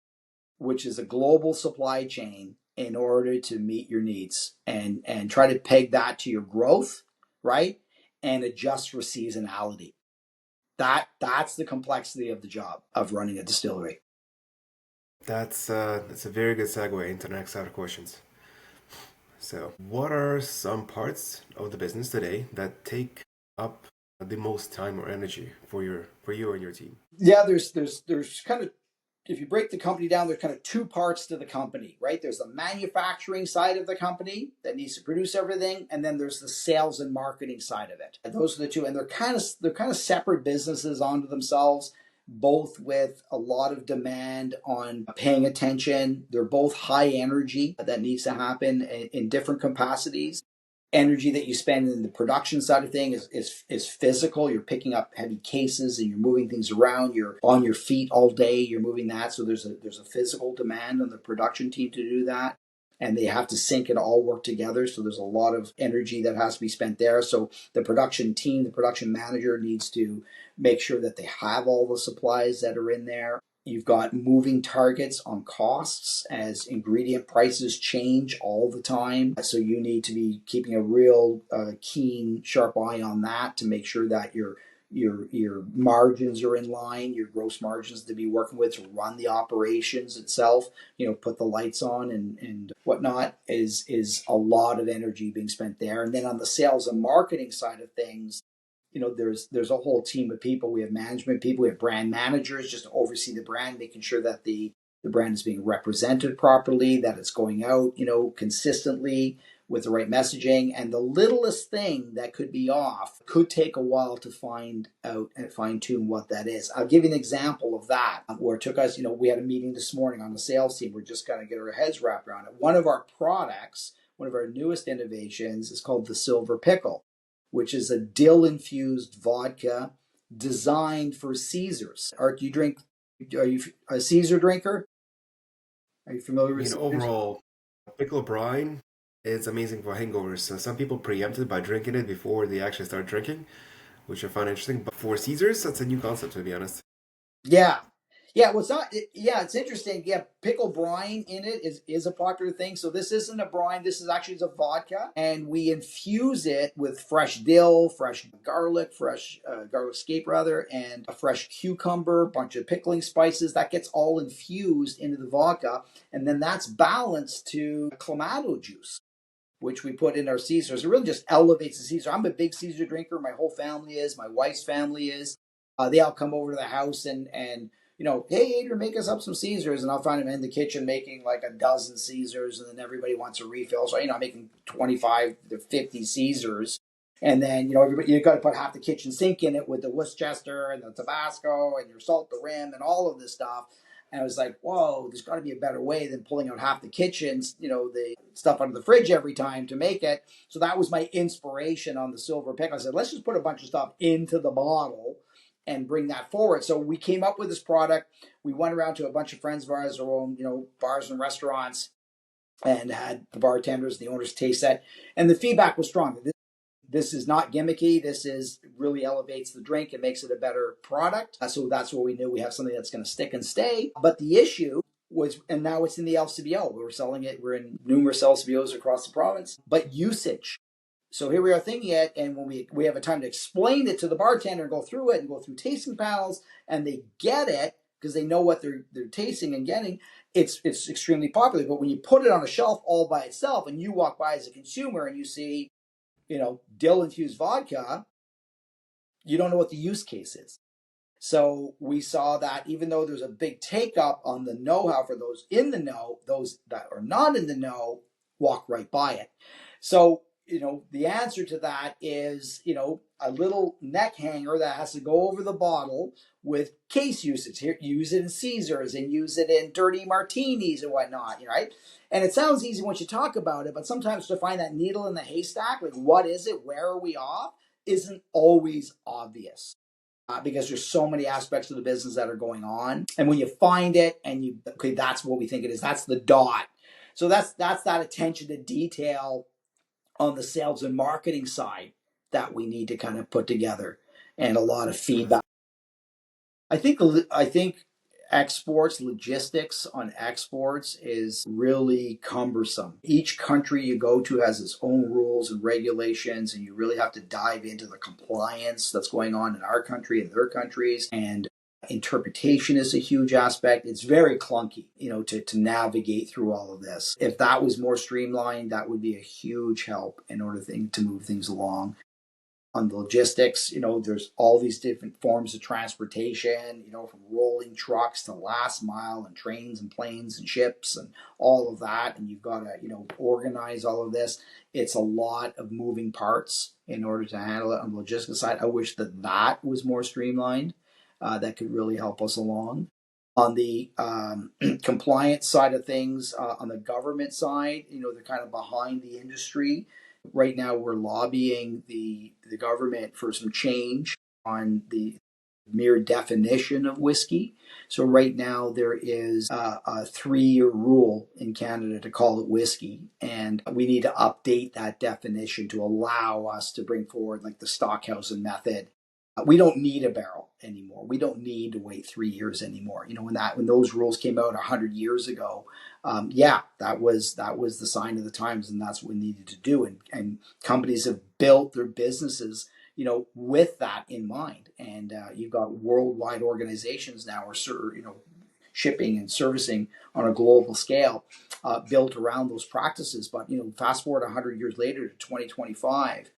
which is a global supply chain, in order to meet your needs and try to peg that to your growth, right? And adjust for seasonality. That's the complexity of the job of running a distillery. That's a very good segue into the next set of questions. So, what are some parts of the business today that take up the most time or energy for you and your team? Yeah, there's kind of, if you break the company down, there's kind of two parts to the company, right? There's the manufacturing side of the company that needs to produce everything, and then there's the sales and marketing side of it. And those are the two, and they're kind of separate businesses onto themselves, both with a lot of demand on paying attention. They're both high energy that needs to happen in different capacities. Energy that you spend in the production side of things is physical. You're picking up heavy cases and you're moving things around. You're on your feet all day. You're moving that. So there's a physical demand on the production team to do that. And they have to sync and all work together. So there's a lot of energy that has to be spent there. So the production team, the production manager needs to make sure that they have all the supplies that are in there. You've got moving targets on costs as ingredient prices change all the time. So you need to be keeping a real keen, sharp eye on that to make sure that your margins are in line, your gross margins to be working with to run the operations itself, put the lights on and whatnot is a lot of energy being spent there. And then on the sales and marketing side of things, there's a whole team of people. We have management people, we have brand managers just to oversee the brand, making sure that the brand is being represented properly, that it's going out, consistently with the right messaging. And the littlest thing that could be off could take a while to find out and fine tune what that is. I'll give you an example of that, where it took us, we had a meeting this morning on the sales team. We're just going to get our heads wrapped around it. One of our products, one of our newest innovations is called the Silver Pickle, which is a dill-infused vodka designed for Caesars. Art, are you a Caesar drinker? Are you familiar with Caesars? Overall, pickle brine is amazing for hangovers. So some people preempt it by drinking it before they actually start drinking, which I find interesting. But for Caesars, that's a new concept, to be honest. Yeah. Yeah, well, it's interesting. Yeah, pickle brine in it is a popular thing. So this isn't a brine. This is actually a vodka. And we infuse it with fresh dill, fresh garlic scape rather, and a fresh cucumber, a bunch of pickling spices. That gets all infused into the vodka. And then that's balanced to Clamato juice, which we put in our Caesars. It really just elevates the Caesar. I'm a big Caesar drinker. My whole family is. My wife's family is. They all come over to the house and hey, Adrian, make us up some Caesars. And I'll find them in the kitchen making like a dozen Caesars, and then everybody wants a refill. So, I'm making 25 to 50 Caesars. And then, you got to put half the kitchen sink in it with the Worcester and the Tabasco and your salt the rim and all of this stuff. And I was like, whoa, there's got to be a better way than pulling out half the kitchens, the stuff out of the fridge every time to make it. So that was my inspiration on the Silver Pickle. I said, let's just put a bunch of stuff into the bottle and bring that forward. So we came up with this product. We went around to a bunch of friends of ours who own, bars and restaurants, and had the bartenders, the owners taste that. And the feedback was strong. This is not gimmicky. This is really elevates the drink and makes it a better product. So that's where we knew we have something that's going to stick and stay. But the issue was, and now it's in the LCBO. We're selling it. We're in numerous LCBOs across the province. But usage. So here we are thinking it, and when we have a time to explain it to the bartender and go through it and go through tasting panels, and they get it because they know what they're tasting and getting, it's extremely popular. But when you put it on a shelf all by itself, and you walk by as a consumer and you see, dill infused vodka, you don't know what the use case is. So we saw that even though there's a big take up on the know-how for those in the know, those that are not in the know walk right by it. So, the answer to that is, a little neck hanger that has to go over the bottle with case usage. Here, use it in Caesars and use it in dirty martinis and whatnot, right? And it sounds easy once you talk about it, but sometimes to find that needle in the haystack, like what is it, where are we off, isn't always obvious. Because there's so many aspects of the business that are going on. And when you find it and that's what we think it is. That's the dot. So that's that attention to detail on the sales and marketing side that we need to kind of put together, and a lot of feedback. I think logistics on exports is really cumbersome. Each country you go to has its own rules and regulations, and you really have to dive into the compliance that's going on in our country and their countries. And interpretation is a huge aspect. It's very clunky, to navigate through all of this. If that was more streamlined, that would be a huge help in order to move things along. On the logistics, there's all these different forms of transportation, from rolling trucks to last mile and trains and planes and ships and all of that. And you've got to, organize all of this. It's a lot of moving parts in order to handle it on the logistics side. I wish that was more streamlined. That could really help us along. On the compliance side of things, on the government side, they're kind of behind the industry. Right now, we're lobbying the government for some change on the mere definition of whiskey. So right now, there is a 3-year rule in Canada to call it whiskey, and we need to update that definition to allow us to bring forward like the Stockhausen method. We don't need a barrel anymore. We don't need to wait 3 years anymore. When those rules came out 100 years ago, that was the sign of the times, and that's what we needed to do. And companies have built their businesses, with that in mind. And you've got worldwide organizations now are shipping and servicing on a global scale, built around those practices. But fast forward 100 years later to 2025.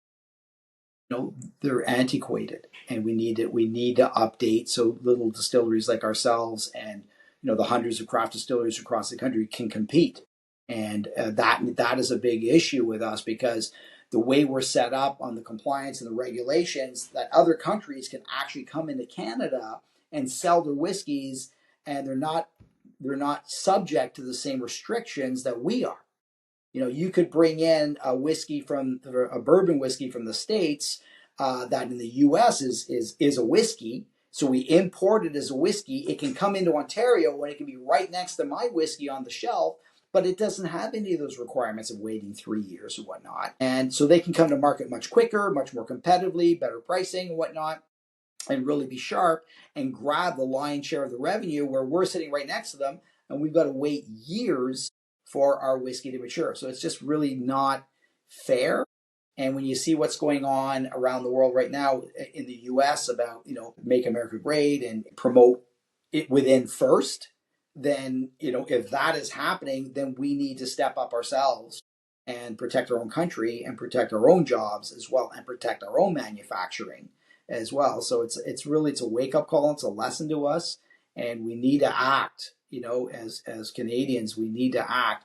They're antiquated, and we need to update so little distilleries like ourselves and the hundreds of craft distilleries across the country can compete. And that is a big issue with us, because the way we're set up on the compliance and the regulations, that other countries can actually come into Canada and sell their whiskeys, and they're not subject to the same restrictions that we are. You could bring in a bourbon whiskey from the States that in the U.S. is a whiskey. So we import it as a whiskey. It can come into Ontario when it can be right next to my whiskey on the shelf, but it doesn't have any of those requirements of waiting 3 years or whatnot. And so they can come to market much quicker, much more competitively, better pricing and whatnot, and really be sharp and grab the lion's share of the revenue, where we're sitting right next to them and we've got to wait years for our whiskey to mature. So it's just really not fair. And when you see what's going on around the world right now in the US about, make America great and promote it within first, then, if that is happening, then we need to step up ourselves and protect our own country and protect our own jobs as well, and protect our own manufacturing as well. So it's a wake up call. It's a lesson to us, and we need to act. As Canadians, we need to act.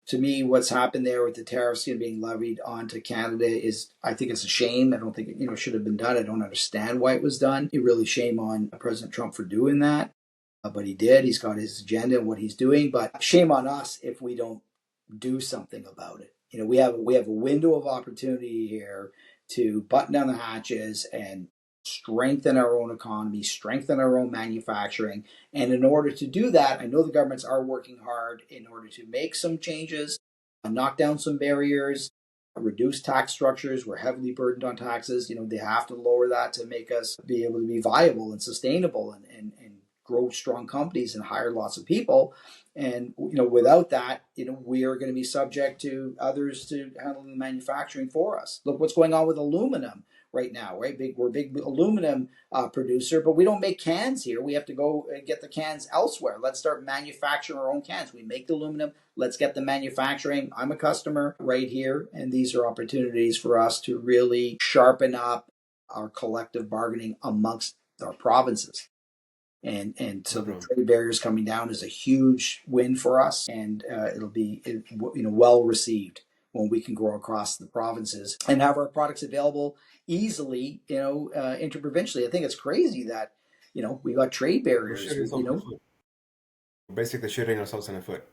To me, what's happened there with the tariffs being levied onto Canada is, I think it's a shame. I don't think it should have been done. I don't understand why it was done. It really shame on President Trump for doing that, but he did. He's got his agenda and what he's doing. But shame on us if we don't do something about it. We have a window of opportunity here to button down the hatches and strengthen our own economy, strengthen our own manufacturing. And in order to do that, I know the governments are working hard in order to make some changes, knock down some barriers, reduce tax structures. We're heavily burdened on taxes. They have to lower that to make us be able to be viable and sustainable and grow strong companies and hire lots of people. And without that, we are going to be subject to others to handling the manufacturing for us. Look what's going on with aluminum right now, right? We're a big aluminum producer, but we don't make cans here. We have to go and get the cans elsewhere. Let's start manufacturing our own cans. We make the aluminum. Let's get the manufacturing. I'm a customer right here, and these are opportunities for us to really sharpen up our collective bargaining amongst our provinces. And so the trade barriers coming down is a huge win for us, and it'll be well received when we can grow across the provinces and have our products available easily, interprovincially. I think it's crazy that we got trade barriers. Basically shooting ourselves in the foot.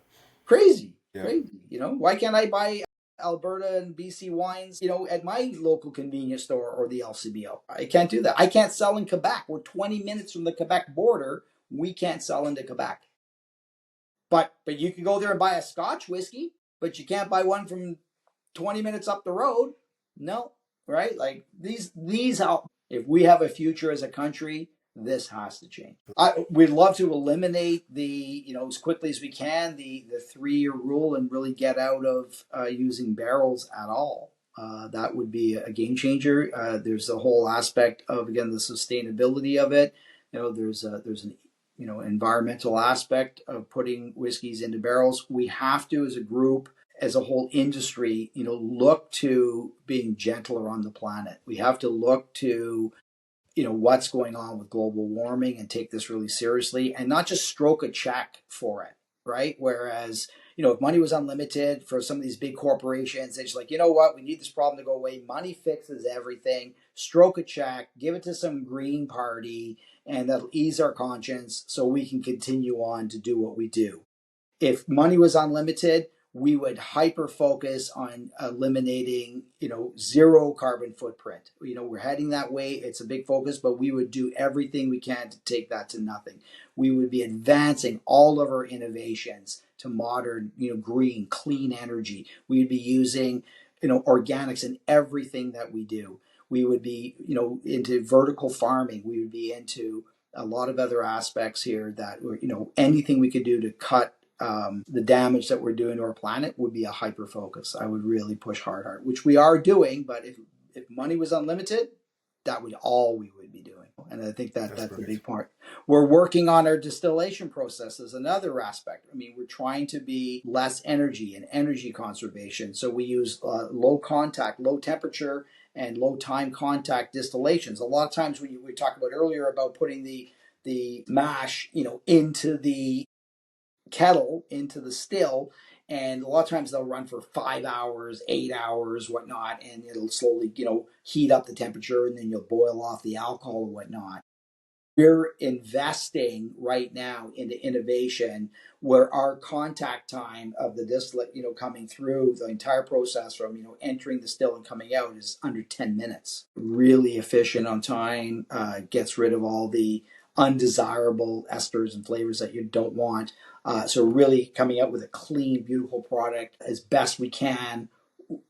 Crazy. Why can't I buy Alberta and BC wines, at my local convenience store or the LCBO? I can't do that. I can't sell in Quebec. We're 20 minutes from the Quebec border. We can't sell into Quebec. But you can go there and buy a Scotch whiskey, but you can't buy one from 20 minutes up the road. No, right? Like these if we have a future as a country, this has to change. We'd love to eliminate as quickly as we can, the 3-year rule and really get out of using barrels at all. That would be a game changer. There's a whole aspect of, again, the sustainability of it. There's an environmental aspect of putting whiskeys into barrels. We have to, as a group, as a whole industry, look to being gentler on the planet. We have to look to what's going on with global warming and take this really seriously and not just stroke a check for it, right? Whereas, if money was unlimited for some of these big corporations, they're just like, we need this problem to go away. Money fixes everything. Stroke a check, give it to some green party, and that'll ease our conscience so we can continue on to do what we do. If money was unlimited, we would hyper focus on eliminating, zero carbon footprint. We're heading that way. It's a big focus, but we would do everything we can to take that to nothing. We would be advancing all of our innovations to modern, green, clean energy. We would be using, organics in everything that we do. We would be, into vertical farming. We would be into a lot of other aspects here that, anything we could do to cut the damage that we're doing to our planet would be a hyper focus. I would really push hard, which we are doing. But if money was unlimited, that would all we would be doing. And I think that's a big part. We're working on our distillation process as another aspect. We're trying to be less energy and energy conservation. So we use low contact, low temperature, and low time contact distillations. A lot of times we talked about earlier about putting the mash, into the kettle, into the still, and a lot of times they'll run for 5 hours, 8 hours, whatnot, and it'll slowly heat up the temperature, and then you'll boil off the alcohol and whatnot. We're investing right now into innovation where our contact time of the distillate, coming through the entire process from, entering the still and coming out is under 10 minutes. Really efficient on time, gets rid of all the undesirable esters and flavors that you don't want. So really coming out with a clean, beautiful product as best we can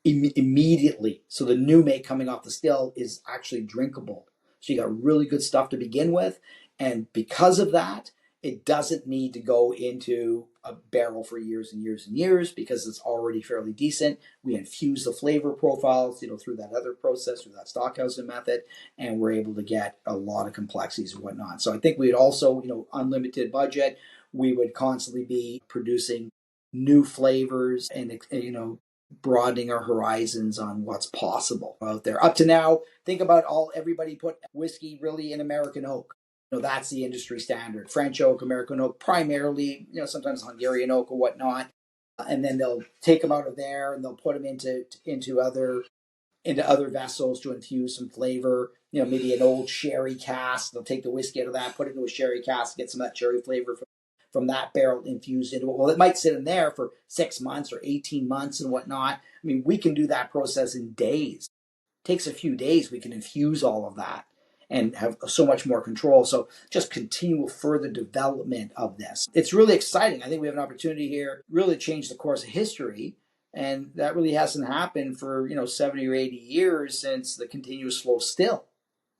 immediately. So the new make coming off the still is actually drinkable. So you got really good stuff to begin with. And because of that, it doesn't need to go into a barrel for years and years and years because it's already fairly decent. We infuse the flavor profiles, through that other process, through that stockhousing method, and we're able to get a lot of complexities and whatnot. So I think we'd also, unlimited budget, we would constantly be producing new flavors and, broadening our horizons on what's possible out there. Up to now, think about everybody put whiskey really in American oak. That's the industry standard. French oak, American oak, primarily, sometimes Hungarian oak or whatnot. And then they'll take them out of there and they'll put them into other vessels to infuse some flavor. Maybe an old sherry cask. They'll take the whiskey out of that, put it into a sherry cask, get some of that sherry flavor from that barrel infused into it. Well, it might sit in there for 6 months or 18 months and whatnot. We can do that process in days. It takes a few days. We can infuse all of that and have so much more control. So just continual further development of this. It's really exciting. I think we have an opportunity here really to change the course of history. And that really hasn't happened for, 70 or 80 years since the continuous slow still.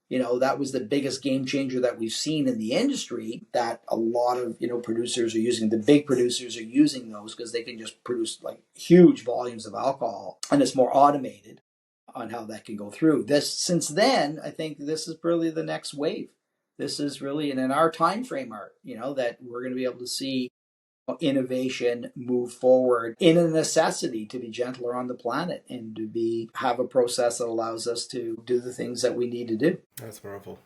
That was the biggest game changer that we've seen in the industry, that a lot of, producers are using. The big producers are using those because they can just produce like huge volumes of alcohol, and it's more automated on how that can go through. Since then, I think this is really the next wave. This is really, and in our time frame, that we're going to be able to see innovation move forward in a necessity to be gentler on the planet and to have a process that allows us to do the things that we need to do. That's powerful.